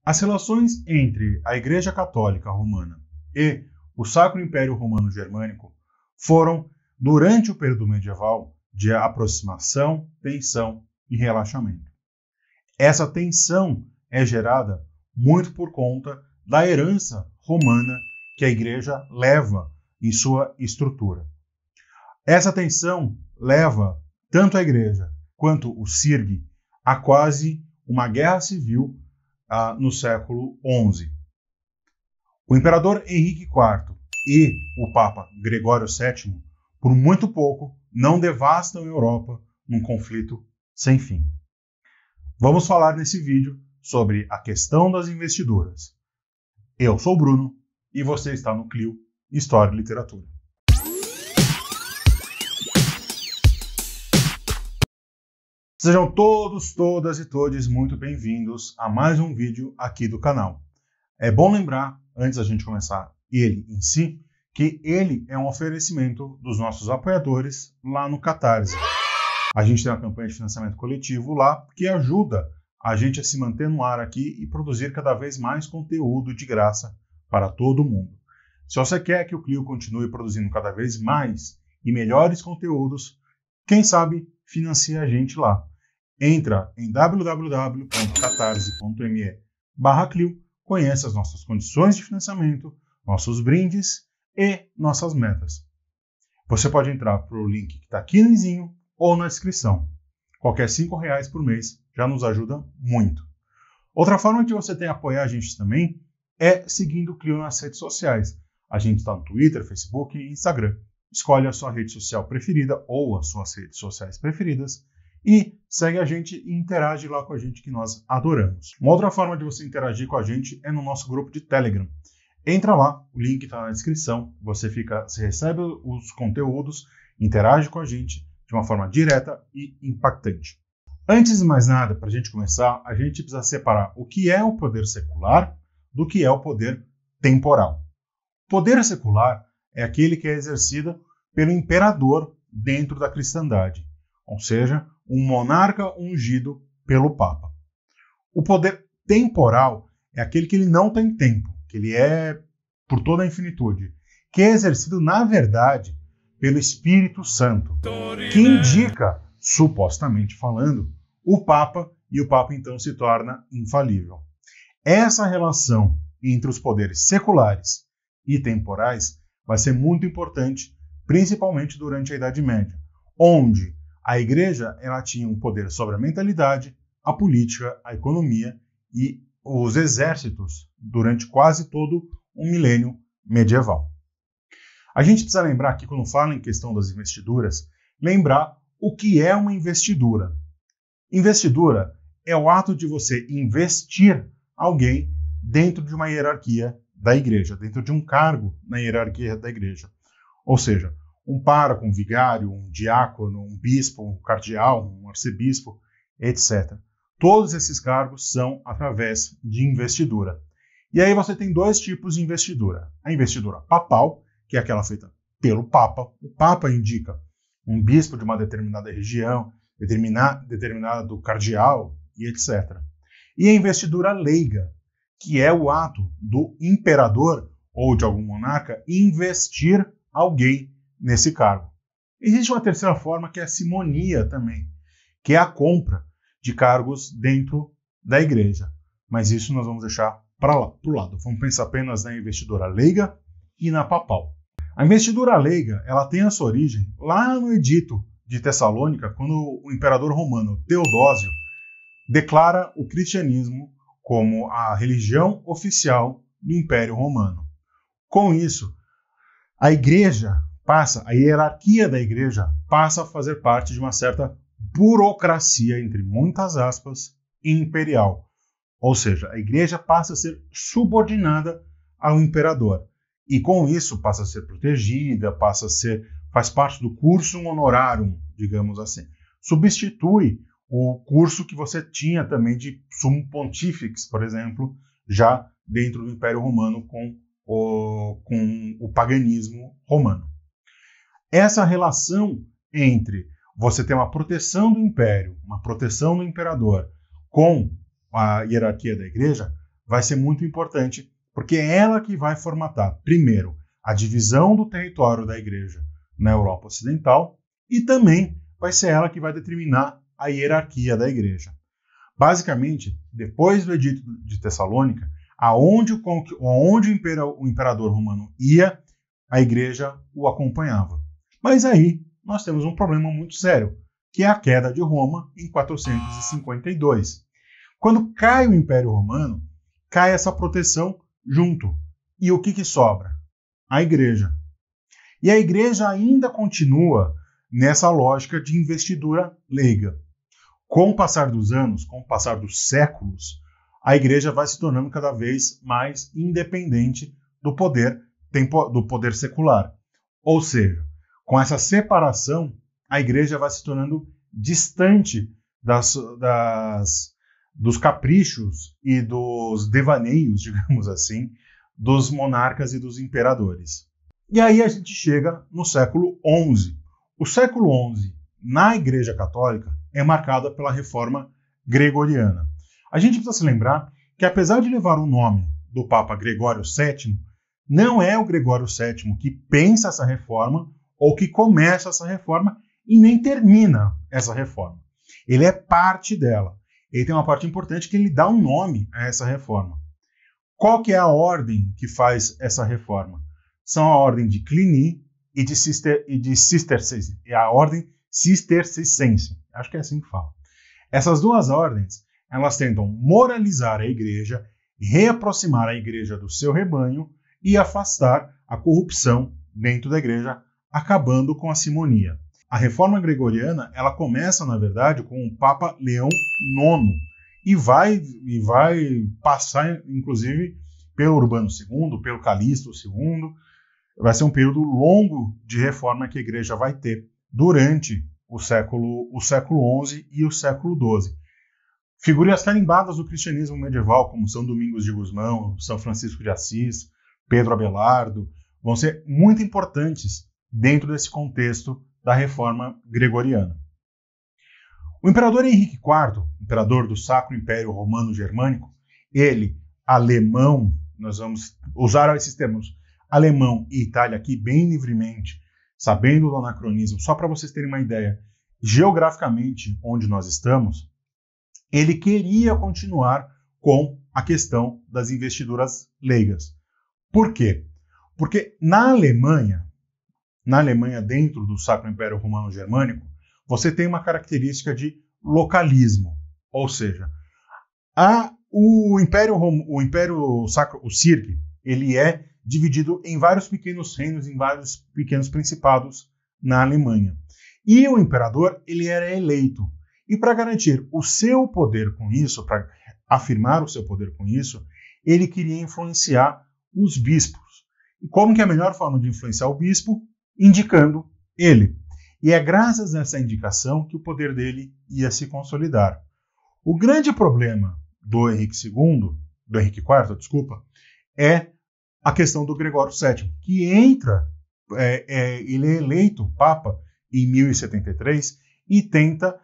As relações entre a Igreja Católica Romana e o Sacro Império Romano Germânico foram, durante o período medieval, de aproximação, tensão e relaxamento. Essa tensão é gerada muito por conta da herança romana que a Igreja leva em sua estrutura. Essa tensão leva tanto a Igreja quanto o CIRG a quase uma guerra civil no século XI. O imperador Henrique IV e o Papa Gregório VII, por muito pouco, não devastam a Europa num conflito sem fim. Vamos falar nesse vídeo sobre a questão das investiduras. Eu sou o Bruno e você está no Clio História e Literatura. Sejam todos, todas e todes muito bem-vindos a mais um vídeo aqui do canal. É bom lembrar, antes da gente começar ele em si, que ele é um oferecimento dos nossos apoiadores lá no Catarse. A gente tem uma campanha de financiamento coletivo lá que ajuda a gente a se manter no ar aqui e produzir cada vez mais conteúdo de graça para todo mundo. Se você quer que o Clio continue produzindo cada vez mais e melhores conteúdos, quem sabe financia a gente lá. Entra em www.catarse.me/Clio, conheça as nossas condições de financiamento, nossos brindes e nossas metas. Você pode entrar para o link que está aqui no izinho ou na descrição. Qualquer R$5 por mês já nos ajuda muito. Outra forma que você tem a apoiar a gente também é seguindo o Clio nas redes sociais. A gente está no Twitter, Facebook e Instagram. Escolhe a sua rede social preferida ou as suas redes sociais preferidas e segue a gente e interage lá com a gente, que nós adoramos. Uma outra forma de você interagir com a gente é no nosso grupo de Telegram. Entra lá, o link está na descrição, você recebe os conteúdos, interage com a gente de uma forma direta e impactante. Antes de mais nada, para a gente começar, a gente precisa separar o que é o poder secular do que é o poder temporal. O poder secular é aquele que é exercido pelo imperador dentro da cristandade, ou seja, um monarca ungido pelo Papa. O poder temporal é aquele que ele não tem tempo, que ele é por toda a infinitude, que é exercido, na verdade, pelo Espírito Santo, que indica, supostamente falando, o Papa, e o Papa então se torna infalível. Essa relação entre os poderes seculares e temporais vai ser muito importante, principalmente durante a Idade Média, onde a Igreja ela tinha um poder sobre a mentalidade, a política, a economia e os exércitos durante quase todo o milênio medieval. A gente precisa lembrar aqui, quando fala em questão das investiduras, lembrar o que é uma investidura. Investidura é o ato de você investir alguém dentro de uma hierarquia da Igreja, dentro de um cargo na hierarquia da Igreja. Ou seja, um pároco, um vigário, um diácono, um bispo, um cardeal, um arcebispo, etc. Todos esses cargos são através de investidura. E aí você tem dois tipos de investidura. A investidura papal, que é aquela feita pelo Papa. O Papa indica um bispo de uma determinada região, determinado cardeal e etc. E a investidura leiga, que é o ato do imperador ou de algum monarca investir alguém nesse cargo. Existe uma terceira forma, que é a simonia também, que é a compra de cargos dentro da Igreja. Mas isso nós vamos deixar para o lado. Vamos pensar apenas na investidura leiga e na papal. A investidura leiga ela tem a sua origem lá no Edito de Tessalônica, quando o imperador romano Teodósio declara o cristianismo como a religião oficial do Império Romano. Com isso, a hierarquia da Igreja passa a fazer parte de uma certa burocracia, entre muitas aspas, imperial. Ou seja, a Igreja passa a ser subordinada ao imperador. E com isso passa a ser protegida, faz parte do cursum honorarum, digamos assim. Substitui o curso que você tinha também de Summum Pontifex, por exemplo, já dentro do Império Romano com o paganismo romano. Essa relação entre você ter uma proteção do império, uma proteção do imperador com a hierarquia da Igreja, vai ser muito importante, porque é ela que vai formatar, primeiro, a divisão do território da Igreja na Europa Ocidental e também vai ser ela que vai determinar a hierarquia da Igreja. Basicamente, depois do Edito de Tessalônica, aonde o imperador romano ia, a Igreja o acompanhava. Mas aí nós temos um problema muito sério, que é a queda de Roma em 452. Quando cai o Império Romano, cai essa proteção junto. E o que sobra? A Igreja. E a Igreja ainda continua nessa lógica de investidura leiga. Com o passar dos anos, com o passar dos séculos, a Igreja vai se tornando cada vez mais independente do poder secular. Ou seja, com essa separação, a Igreja vai se tornando distante dos caprichos e dos devaneios, digamos assim, dos monarcas e dos imperadores. E aí a gente chega no século XI. O século XI, na Igreja Católica, é marcada pela Reforma Gregoriana. A gente precisa se lembrar que, apesar de levar o nome do Papa Gregório VII, não é o Gregório VII que pensa essa reforma ou que começa essa reforma e nem termina essa reforma. Ele é parte dela. Ele tem uma parte importante que ele dá um nome a essa reforma. Qual que é a ordem que faz essa reforma? São a ordem de Cluny e de Cisterciense, e a ordem cisterciense. Acho que é assim que fala. Essas duas ordens, elas tentam moralizar a Igreja, reaproximar a Igreja do seu rebanho e afastar a corrupção dentro da Igreja, acabando com a simonia. A Reforma Gregoriana, ela começa, na verdade, com o Papa Leão IX e vai passar, inclusive, pelo Urbano II, pelo Calixto II. Vai ser um período longo de reforma que a Igreja vai ter durante o século XI e o século XII. Figuras tarimbadas do cristianismo medieval, como São Domingos de Gusmão, São Francisco de Assis, Pedro Abelardo, vão ser muito importantes dentro desse contexto da Reforma Gregoriana. O imperador Henrique IV, imperador do Sacro Império Romano Germânico, ele, alemão, nós vamos usar esses termos, alemão e Itália aqui bem livremente, sabendo do anacronismo, só para vocês terem uma ideia, geograficamente onde nós estamos, ele queria continuar com a questão das investiduras leigas. Por quê? Porque na Alemanha, dentro do Sacro Império Romano Germânico, você tem uma característica de localismo, ou seja, o Império Sacro, o CIRC, ele é dividido em vários pequenos reinos, em vários pequenos principados na Alemanha. E o imperador, ele era eleito. E para garantir o seu poder com isso, para afirmar o seu poder com isso, ele queria influenciar os bispos. E como que é a melhor forma de influenciar o bispo? Indicando ele. E é graças a essa indicação que o poder dele ia se consolidar. O grande problema do Henrique IV, é a questão do Gregório VII, que ele é eleito Papa em 1073 e tenta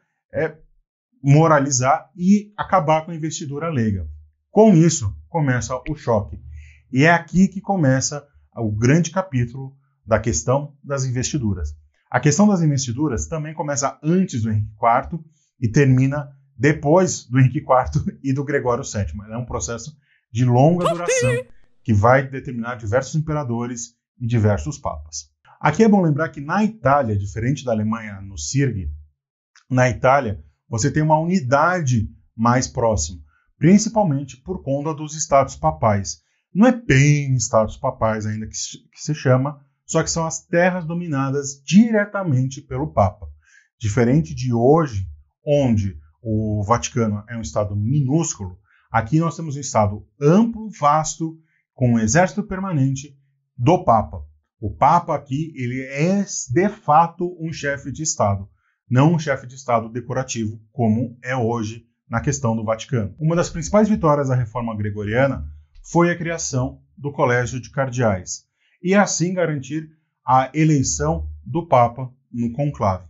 moralizar e acabar com a investidura leiga. Com isso, começa o choque. E é aqui que começa o grande capítulo da questão das investiduras. A questão das investiduras também começa antes do Henrique IV e termina depois do Henrique IV e do Gregório VII. É um processo de longa duração que vai determinar diversos imperadores e diversos papas. Aqui é bom lembrar que na Itália, diferente da Alemanha no CIRG, na Itália você tem uma unidade mais próxima, principalmente por conta dos estados papais. Não é bem estados papais ainda que se chama, só que são as terras dominadas diretamente pelo Papa. Diferente de hoje, onde o Vaticano é um estado minúsculo, aqui nós temos um estado amplo, vasto, com um exército permanente do Papa. O Papa aqui, ele é de fato um chefe de Estado, não um chefe de Estado decorativo, como é hoje na questão do Vaticano. Uma das principais vitórias da Reforma Gregoriana foi a criação do Colégio de Cardeais, e assim garantir a eleição do Papa no conclave.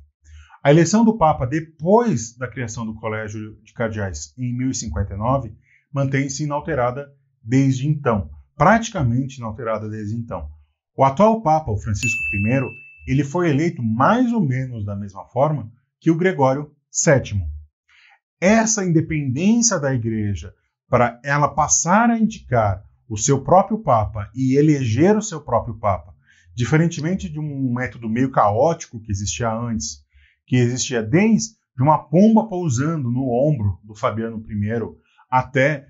A eleição do Papa depois da criação do Colégio de Cardeais em 1059 mantém-se inalterada desde então, praticamente inalterada desde então. O atual Papa, o Francisco I, ele foi eleito mais ou menos da mesma forma que o Gregório VII. Essa independência da Igreja, para ela passar a indicar o seu próprio Papa e eleger o seu próprio Papa, diferentemente de um método meio caótico que existia antes, que existia desde uma pomba pousando no ombro do Fabiano I até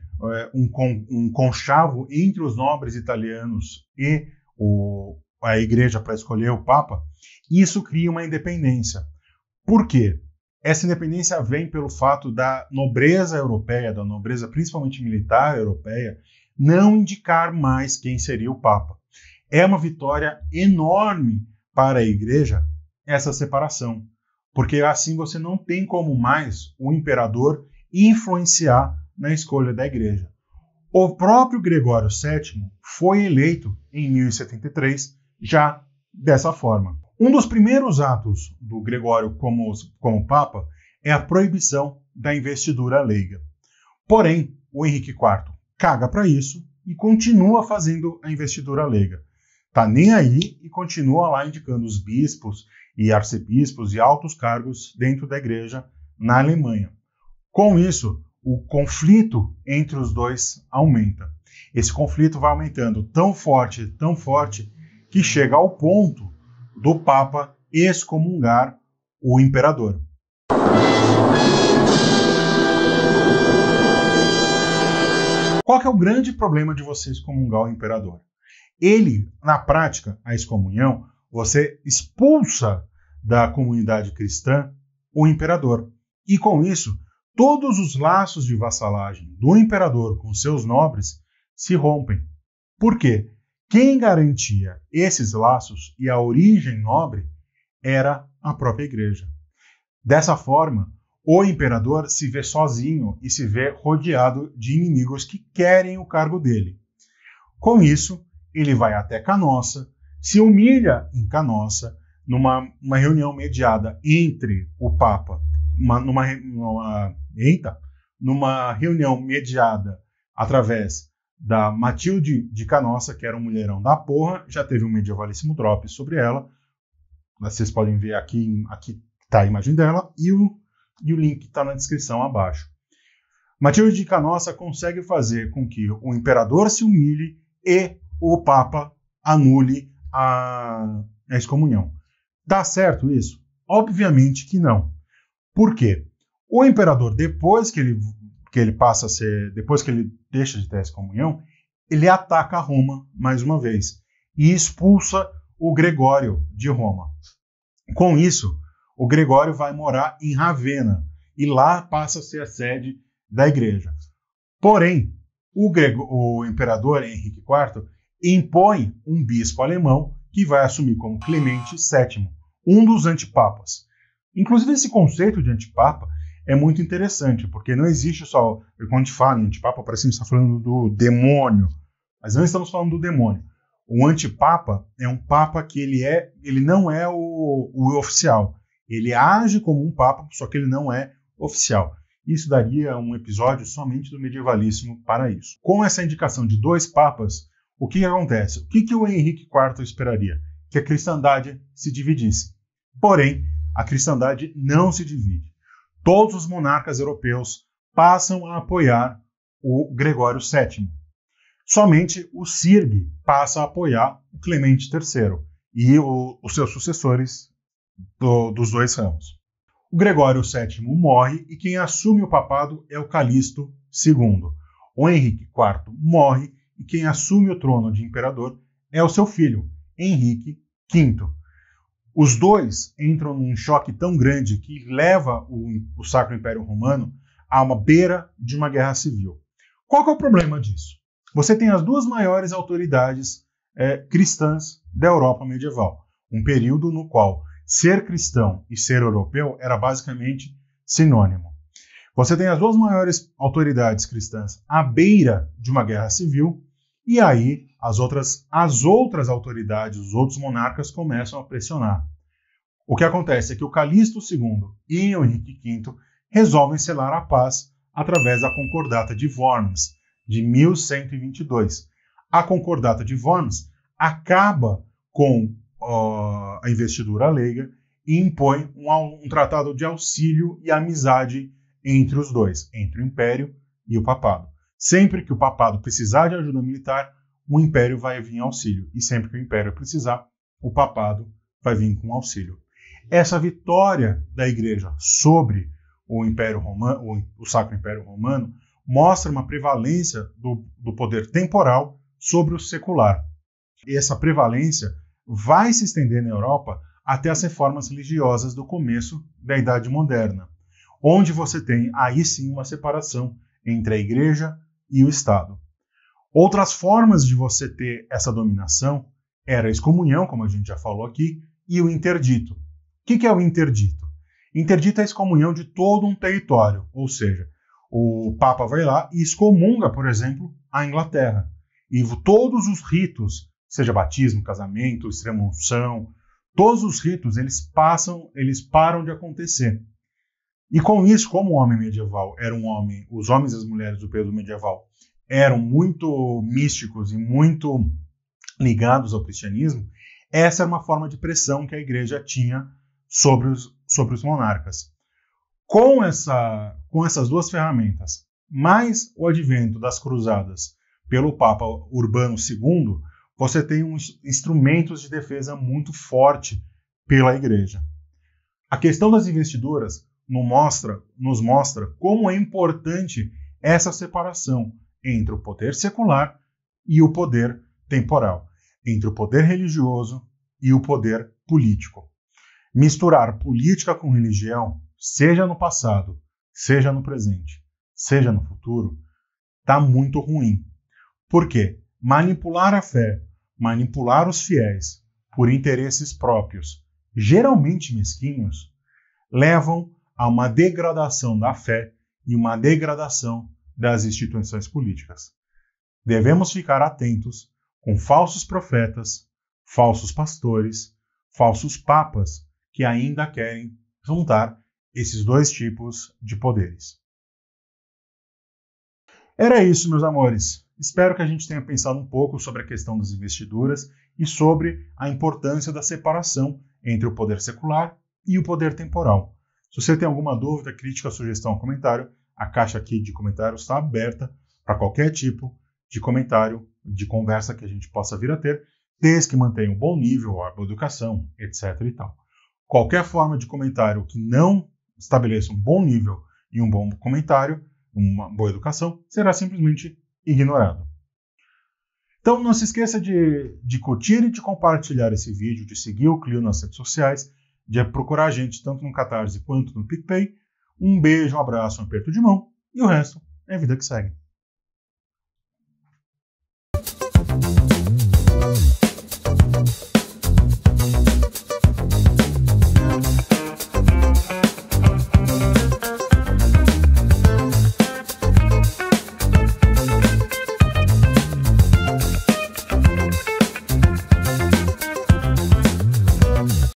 um conchavo entre os nobres italianos e a Igreja para escolher o Papa, isso cria uma independência. Por quê? Essa independência vem pelo fato da nobreza europeia, da nobreza principalmente militar europeia, não indicar mais quem seria o Papa. É uma vitória enorme para a Igreja essa separação, porque assim você não tem como mais o imperador influenciar na escolha da Igreja. O próprio Gregório VII foi eleito em 1073 já dessa forma. Um dos primeiros atos do Gregório como Papa é a proibição da investidura leiga. Porém, o Henrique IV caga para isso e continua fazendo a investidura leiga. Tá nem aí e continua lá indicando os bispos e arcebispos e altos cargos dentro da Igreja na Alemanha. Com isso, o conflito entre os dois aumenta. Esse conflito vai aumentando tão forte, que chega ao ponto do Papa excomungar o imperador. Qual que é o grande problema de você excomungar o imperador? Ele, na prática, a excomunhão, você expulsa da comunidade cristã o imperador. E com isso, todos os laços de vassalagem do imperador com seus nobres se rompem. Por quê? Quem garantia esses laços e a origem nobre era a própria Igreja. Dessa forma, o imperador se vê sozinho e se vê rodeado de inimigos que querem o cargo dele. Com isso, ele vai até Canossa, se humilha em Canossa, numa reunião mediada entre o Papa, numa reunião mediada através da Matilde de Canossa, que era um mulherão da porra, já teve um medievalíssimo drop sobre ela. Vocês podem ver aqui está a imagem dela e o link está na descrição abaixo. Matilde de Canossa consegue fazer com que o imperador se humilhe e o Papa anule a excomunhão. Dá certo isso? Obviamente que não. Por quê? O imperador, depois que ele deixa de ter essa comunhão, ele ataca Roma mais uma vez e expulsa o Gregório de Roma. Com isso, o Gregório vai morar em Ravenna e lá passa a ser a sede da Igreja. Porém, o imperador Henrique IV impõe um bispo alemão que vai assumir como Clemente VII, um dos antipapas. Inclusive, esse conceito de antipapa é muito interessante, porque não existe só, quando a gente fala em antipapa, parece que a gente está falando do demônio, mas não estamos falando do demônio. O antipapa é um papa que ele não é o oficial. Ele age como um papa, só que ele não é oficial. Isso daria um episódio somente do medievalíssimo para isso. Com essa indicação de dois papas, o que acontece? O que o Henrique IV esperaria? Que a cristandade se dividisse. Porém, a cristandade não se divide. Todos os monarcas europeus passam a apoiar o Gregório VII. Somente o CIRG passa a apoiar o Clemente III e os seus sucessores dos dois ramos. O Gregório VII morre e quem assume o papado é o Calixto II. O Henrique IV morre e quem assume o trono de imperador é o seu filho, Henrique V. Os dois entram num choque tão grande que leva o Sacro Império Romano a uma beira de uma guerra civil. Qual que é o problema disso? Você tem as duas maiores autoridades cristãs da Europa medieval, um período no qual ser cristão e ser europeu era basicamente sinônimo. Você tem as duas maiores autoridades cristãs à beira de uma guerra civil, e aí as outras autoridades, os outros monarcas começam a pressionar. O que acontece é que o Calixto II e o Henrique V resolvem selar a paz através da Concordata de Worms, de 1122. A Concordata de Worms acaba com a investidura leiga e impõe um tratado de auxílio e amizade entre os dois, entre o Império e o Papado. Sempre que o Papado precisar de ajuda militar, o Império vai vir em auxílio. E sempre que o Império precisar, o Papado vai vir com auxílio. Essa vitória da Igreja sobre o Império Romano, o Sacro Império Romano, mostra uma prevalência do poder temporal sobre o secular. E essa prevalência vai se estender na Europa até as reformas religiosas do começo da Idade Moderna, onde você tem aí sim uma separação entre a Igreja e o Estado. Outras formas de você ter essa dominação era a excomunhão, como a gente já falou aqui, e o interdito. O que é o interdito? Interdito é a excomunhão de todo um território, ou seja, o Papa vai lá e excomunga, por exemplo, a Inglaterra. E todos os ritos, seja batismo, casamento, extrema-unção, todos os ritos, eles param de acontecer. E com isso, como o homem medieval era um homem, os homens e as mulheres do período medieval eram muito místicos e muito ligados ao cristianismo, essa era uma forma de pressão que a Igreja tinha sobre os monarcas. Com essas duas ferramentas, mais o advento das cruzadas pelo Papa Urbano II, você tem instrumentos de defesa muito forte pela Igreja. A questão das investiduras nos mostra como é importante essa separação entre o poder secular e o poder temporal, entre o poder religioso e o poder político. Misturar política com religião, seja no passado, seja no presente, seja no futuro, está muito ruim. Por quê? Manipular a fé, manipular os fiéis por interesses próprios, geralmente mesquinhos, levam a uma degradação da fé e uma degradação das instituições políticas. Devemos ficar atentos com falsos profetas, falsos pastores, falsos papas que ainda querem juntar esses dois tipos de poderes. Era isso, meus amores. Espero que a gente tenha pensado um pouco sobre a questão das investiduras e sobre a importância da separação entre o poder secular e o poder temporal. Se você tem alguma dúvida, crítica, sugestão, comentário, a caixa aqui de comentários está aberta para qualquer tipo de comentário, de conversa que a gente possa vir a ter, desde que mantenha um bom nível, a boa educação, etc. e tal. Qualquer forma de comentário que não estabeleça um bom nível e um bom comentário, uma boa educação, será simplesmente ignorado. Então não se esqueça de curtir e de compartilhar esse vídeo, de seguir o Clio nas redes sociais, de procurar a gente tanto no Catarse quanto no PicPay. Um beijo, um abraço, um aperto de mão e o resto é vida que segue.